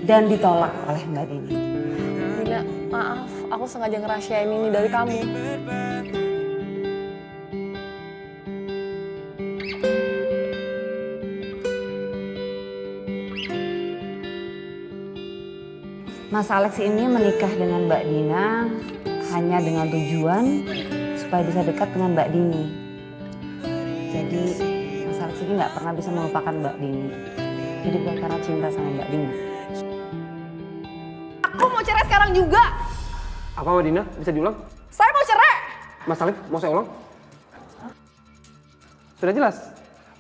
dan ditolak oleh Mbak Dini. Dina, maaf, aku sengaja ngerahasiain ini dari kamu. Mas Alex ini menikah dengan Mbak Dina hanya dengan tujuan supaya bisa dekat dengan Mbak Dini. Jadi Mas Alex ini nggak pernah bisa melupakan Mbak Dini. Jadi bukan karena cinta sama Mbak Dini. Aku mau cerai sekarang juga. Apa Mbak Dina? Bisa diulang? Saya mau cerai. Mas Alif, mau saya ulang? Sudah jelas.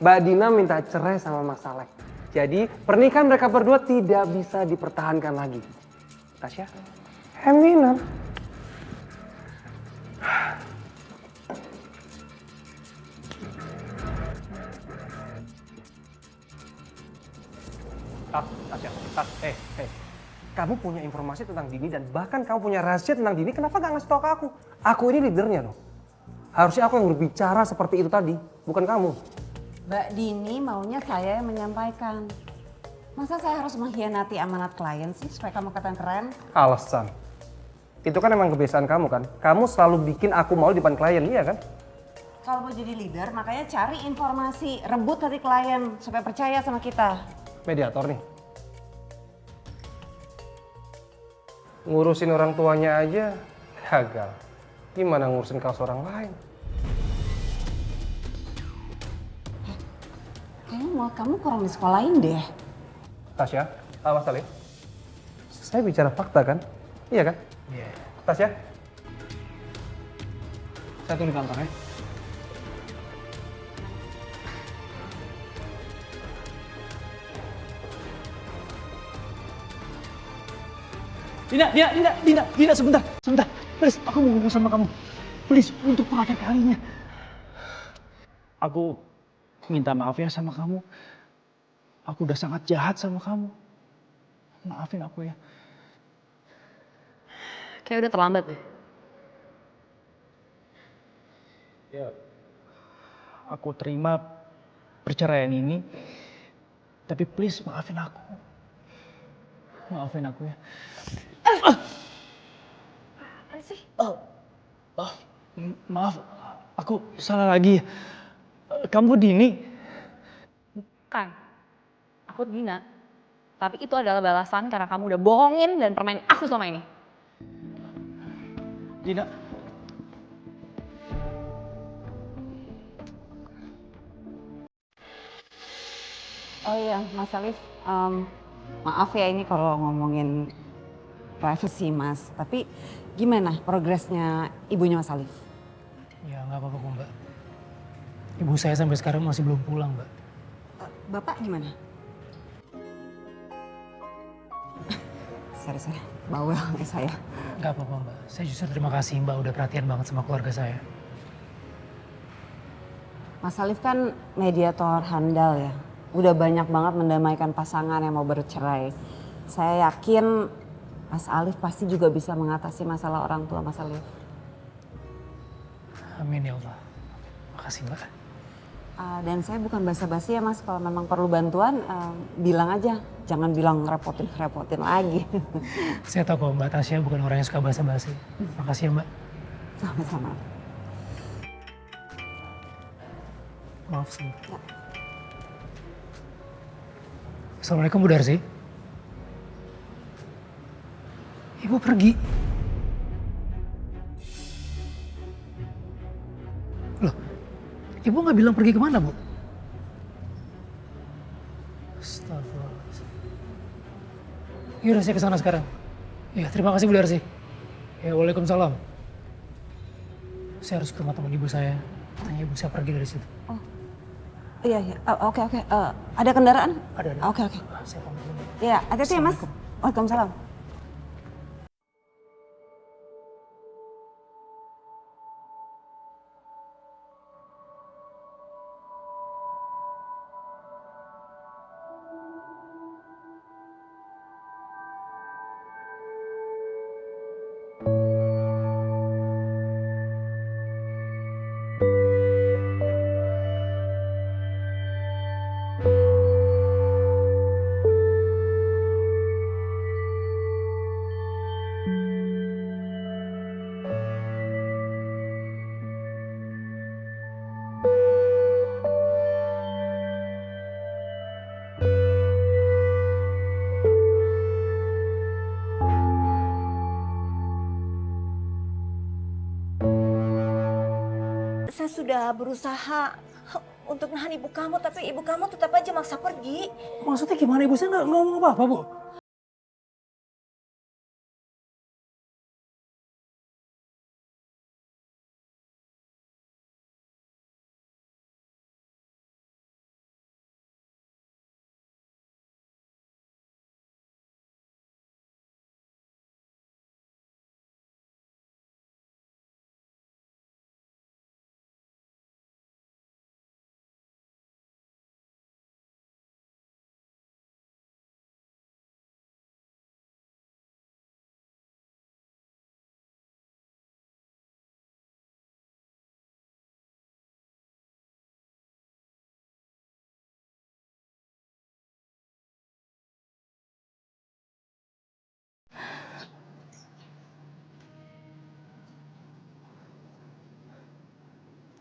Mbak Dina minta cerai sama Mas Alex. Jadi pernikahan mereka berdua tidak bisa dipertahankan lagi. Tasya, Hemina. Tasya, kamu punya informasi tentang Dini dan bahkan kamu punya rahasia tentang Dini, kenapa gak ngasih tau ke aku? Aku ini leadernya loh. Harusnya aku yang berbicara seperti itu tadi, bukan kamu. Mbak Dini maunya saya yang menyampaikan. Masa saya harus mengkhianati amanat klien sih supaya kamu kelihatan keren? Alasan. Itu kan emang kebiasaan kamu kan? Kamu selalu bikin aku malu di depan klien, iya kan? Kalau mau jadi leader makanya cari informasi, rebut hati klien supaya percaya sama kita. Mediator nih. Ngurusin orang tuanya aja gagal. Gimana ngurusin kasus orang lain? Kayaknya mau kamu kurang disekolahin deh. Tasya, Mas Alif. Saya bicara fakta kan? Iya kan? Iya. Tasya? Saya tunggu di kantor ya. Dina, sebentar. Please, aku mau ngomong sama kamu. Please, untuk terakhir kalinya. Aku minta maaf ya sama kamu. Aku udah sangat jahat sama kamu. Maafin aku ya. Kayak udah terlambat deh. Ya, aku terima perceraian ini. Tapi please maafin aku. Maafin aku ya. Apa sih? Maaf, aku salah lagi. Kamu Dini? Bukan. Aku Dina. Tapi itu adalah balasan karena kamu udah bohongin dan permain aku selama ini. Dina. Oh iya, Mas Alif, maaf ya ini kalau ngomongin privacy Mas. Tapi gimana progresnya ibunya Mas Alif? Ya nggak apa-apa kok Mbak. Ibu saya sampai sekarang masih belum pulang Mbak. Bapak gimana? Sorry, bawel saya. Nggak apa-apa Mbak. Saya justru terima kasih Mbak udah perhatian banget sama keluarga saya. Mas Alif kan mediator handal ya. Udah banyak banget mendamaikan pasangan yang mau bercerai. Saya yakin Mas Alif pasti juga bisa mengatasi masalah orang tua Mas Alif. Amin ya Allah. Makasih Mbak. Dan saya bukan basa-basi ya Mas, kalau memang perlu bantuan bilang aja. Jangan bilang ngerepotin lagi. Saya tahu kok Mbak Tasya bukan orang yang suka basa-basi. Makasih ya Mbak. Sama-sama. Maaf sebentar. Ya. Assalamualaikum Bu Darsi. Ibu pergi. Loh, Ibu nggak bilang pergi kemana Bu? Astagfirullah. Yaudah saya kesana sekarang. Ya terima kasih Bu Darsi. Ya waalaikumsalam. Saya harus ke rumah teman ibu saya. Tanya ibu saya pergi dari situ. Oh, iya. Oke. Ada kendaraan? Ada. Oke. Saya pamit dulu. Iya, hati-hati ya Mas. Waalaikumsalam. Saya sudah berusaha untuk nahan ibu kamu, tapi ibu kamu tetap aja maksa pergi. Maksudnya gimana ibu? Saya nggak ngomong apa-apa, Bu.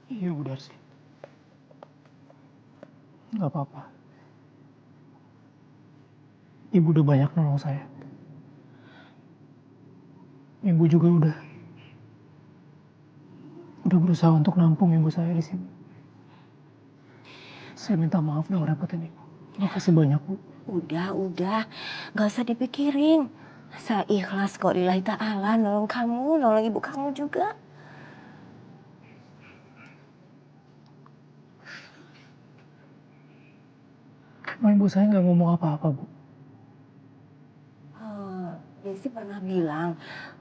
Iya Bu Darsi. Nggak apa-apa. Ibu udah banyak nolong saya. Ibu juga udah berusaha untuk nampung ibu saya di sini. Saya minta maaf udah ngerepotin ibu. Makasih banyak Bu. Udah, gak usah dipikirin. Saya ikhlas kok lillahi ta'ala nolong kamu, nolong ibu kamu juga. Emang ibu saya nggak ngomong apa-apa Bu. Desi pernah bilang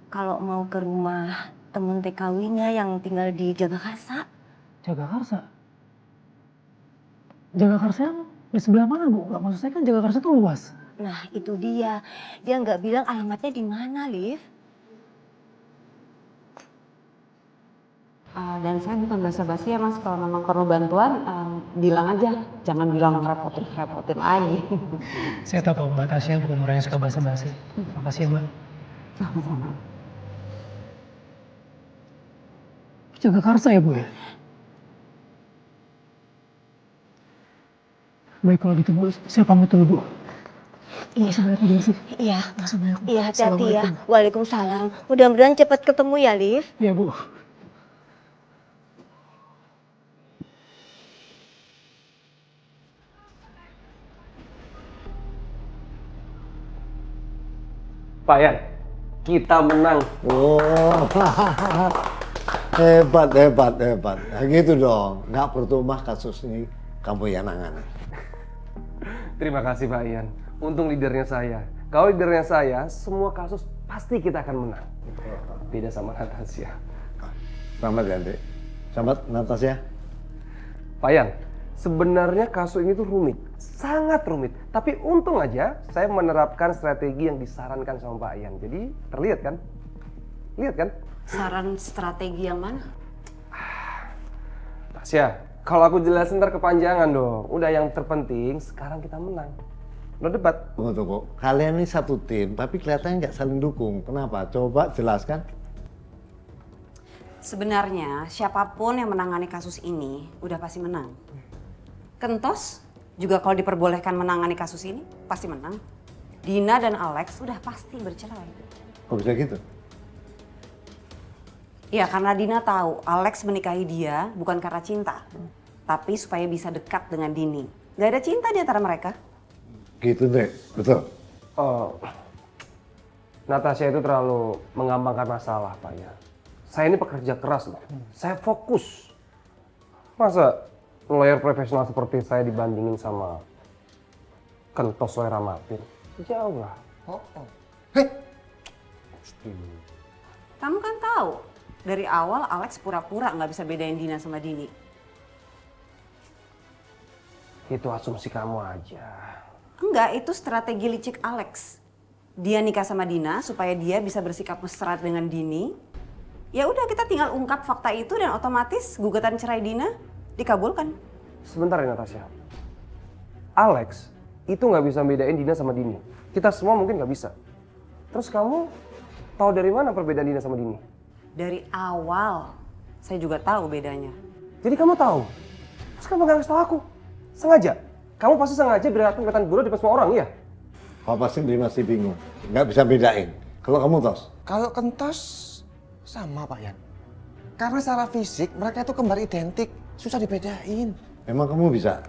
kalau mau ke rumah temen TKW-nya yang tinggal di Jagakarsa. Jagakarsa? Jagakarsa yang di sebelah mana Bu? Nggak, maksud saya kan Jagakarsa tuh luas. Nah itu dia nggak bilang alamatnya di mana, Liv. Dan saya bukan basa-basi ya Mas, kalau memang perlu bantuan bilang aja, jangan bilang ngerepotin lagi. Saya tahu Mbak Tasya bukan orang yang suka basa-basi. Makasih ya Mbak. Sama-sama. Jagakarsa ya Bu ya? Baik kalau gitu Bu, saya pamit dulu Bu. Iya. Makasih banyak Bu sih. Iya. Makasih banyak Bu. Iya, hati-hati ya. Assalamualaikum. Waalaikumsalam. Mudah-mudahan cepat ketemu ya, Liv. Iya Bu. Pak Yan, kita menang. Oh, hebat. Nah, gitu dong. Nggak percuma kasus ini kamu yang nangani. Terima kasih Pak Yan. Untung leadernya saya. Kalau leadernya saya, semua kasus pasti kita akan menang. Beda sama Natasha. Selamat ya, Dek. Selamat, Natasya. Pak Yan, sebenarnya kasus ini tuh rumit. Sangat rumit. Tapi untung aja saya menerapkan strategi yang disarankan sama Pak Yan. Jadi terlihat kan? Lihat kan? Saran strategi yang mana? Tasya, kalau aku jelasin ntar kepanjangan dong. Udah yang terpenting sekarang kita menang. No debat. Tunggu. Kalian ini satu tim, tapi kelihatannya nggak saling dukung. Kenapa? Coba jelaskan. Sebenarnya siapapun yang menangani kasus ini udah pasti menang. Kentos juga kalau diperbolehkan menangani kasus ini pasti menang. Dina dan Alex udah pasti bercerai. Kok bisa gitu? Ya karena Dina tahu Alex menikahi dia bukan karena cinta, tapi supaya bisa dekat dengan Dini. Gak ada cinta di antara mereka. Gitu, Dek. Betul. Oh, Natasha itu terlalu menggampangkan masalah, Pak Yan. Saya ini pekerja keras loh. Saya fokus. Masa lawyer profesional seperti saya dibandingin sama kentos lawyer amatir? Jauh lah. Kamu kan tahu dari awal Alex pura-pura nggak bisa bedain Dina sama Dini. Itu asumsi kamu aja. Enggak, itu strategi licik Alex. Dia nikah sama Dina supaya dia bisa bersikap mesra dengan Dini. Ya udah kita tinggal ungkap fakta itu dan otomatis gugatan cerai Dina dikabulkan. Sebentar ya Natasha. Alex itu nggak bisa bedain Dina sama Dini. Kita semua mungkin nggak bisa. Terus kamu tahu dari mana perbedaan Dina sama Dini? Dari awal saya juga tahu bedanya. Jadi kamu tahu? Terus kamu nggak kasih tahu aku? Sengaja? Kamu pasti sengaja biar aku kelihatan bodoh di depan semua orang, iya? Kau pasti masih bingung. Nggak bisa bedain. Kalau kamu, Tos? Kalau kentos sama Pak Yan. Karena secara fisik mereka itu kembar identik, susah dibedain. Memang kamu bisa?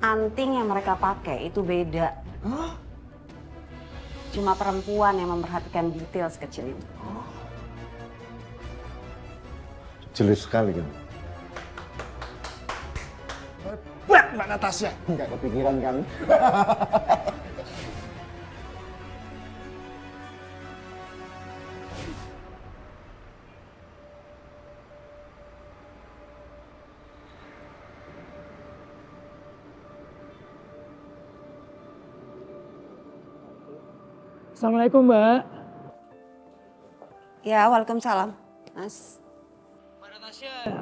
Anting yang mereka pakai itu beda. Cuma perempuan yang memperhatikan detail sekecil itu. Jeli sekali kan? Hebat Mbak Natasha. Nggak kepikiran kan? Assalamualaikum Mbak. Ya, waalaikumsalam, Mas.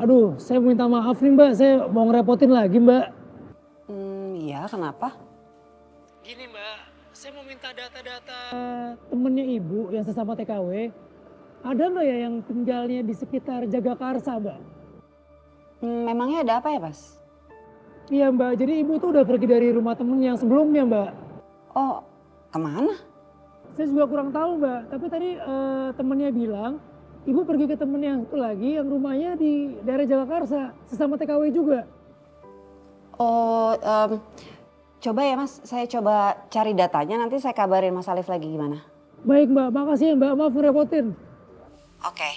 Aduh, saya minta maaf nih Mbak, saya mau ngerepotin lagi Mbak. Iya, kenapa? Gini Mbak, saya mau minta data-data temennya Ibu yang sesama TKW. Ada Mbak ya yang tinggalnya di sekitar Jagakarsa Mbak? Memangnya ada apa ya, Mas? Iya Mbak, jadi Ibu tuh udah pergi dari rumah temen yang sebelumnya Mbak. Oh, kemana? Saya juga kurang tahu Mbak, tapi tadi temennya bilang Ibu pergi ke temen yang satu lagi yang rumahnya di daerah Jagakarsa, sesama TKW juga. Oh, coba ya Mas, saya coba cari datanya, nanti saya kabarin Mas Alif lagi gimana. Baik Mbak, makasih ya Mbak, maaf ngerepotin. Oke.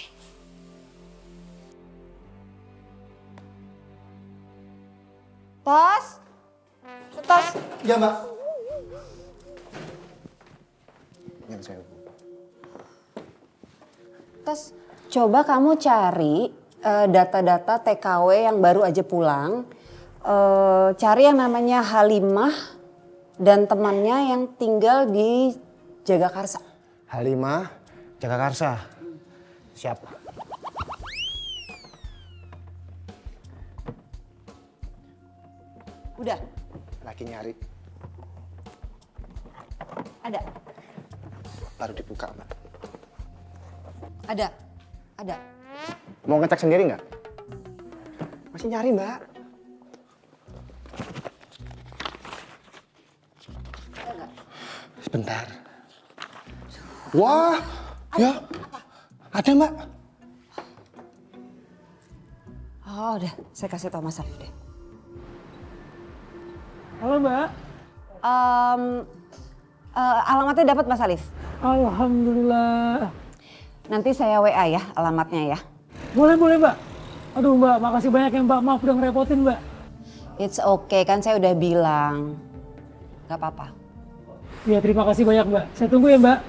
Tos? Tos? Ya Mbak. Ini saya. Tos, coba kamu cari data-data TKW yang baru aja pulang. Cari yang namanya Halimah dan temannya yang tinggal di Jagakarsa. Halimah, Jagakarsa. Siap. Udah, Lagi nyari, ada, baru dibuka Mbak. ada. Mau ngecek sendiri nggak? Masih nyari Mbak. Ada nggak? Sebentar. Wah, ya. Ada Mbak. Oh udah, saya kasih tau Mas Alif deh. Halo Mbak. Alamatnya dapat Mas Alif. Alhamdulillah. Nanti saya WA ya alamatnya ya. Boleh Mbak. Aduh Mbak, makasih banyak ya Mbak, maaf udah ngerepotin Mbak. It's okay, kan saya udah bilang. Gak apa-apa. Ya terima kasih banyak Mbak, saya tunggu ya Mbak.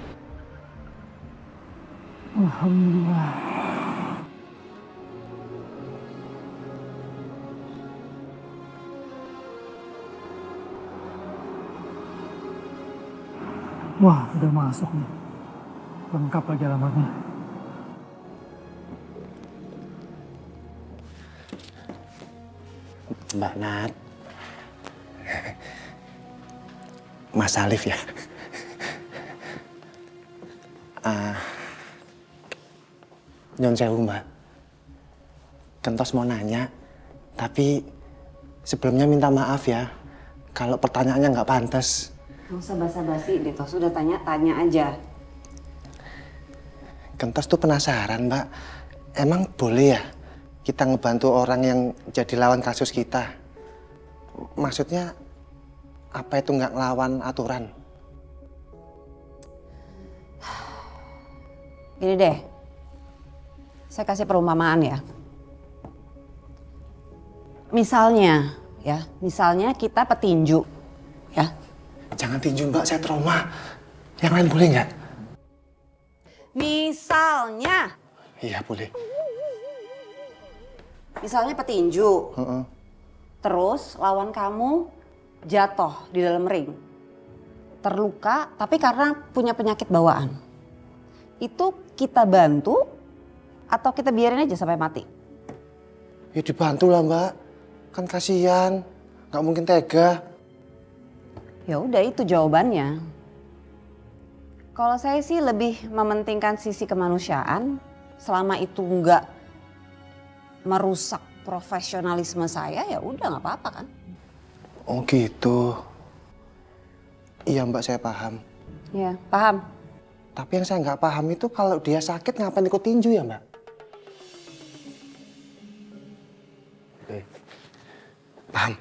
Alhamdulillah. Wah, udah masuk nih. Lengkap lagi alamatnya. Mbak Nat. Mas Alif ya. Nyon sewu Mbak. Kentos mau nanya, tapi sebelumnya minta maaf ya kalau pertanyaannya nggak pantas. Gak usah basa-basi deh, Tos. Udah tanya aja. Kentos tuh penasaran Mbak, emang boleh ya kita ngebantu orang yang jadi lawan kasus kita? Maksudnya apa itu nggak ngelawan aturan? Gini deh, saya kasih perumpamaan ya. Misalnya kita petinju, ya. Jangan tinju Mbak, saya trauma. Yang lain boleh nggak? Misalnya Iya boleh. petinju, terus lawan kamu jatuh di dalam ring, terluka, tapi karena punya penyakit bawaan. Itu kita bantu atau kita biarin aja sampai mati? Ya dibantu lah Mbak, kan kasihan, nggak mungkin tega. Ya udah itu jawabannya. Kalau saya sih lebih mementingkan sisi kemanusiaan, selama itu nggak merusak profesionalisme saya, ya udah nggak apa-apa kan? Oh gitu. Iya Mbak, saya paham. Ya paham. Tapi yang saya nggak paham itu kalau dia sakit ngapain ikut tinju ya Mbak? Oke. Paham.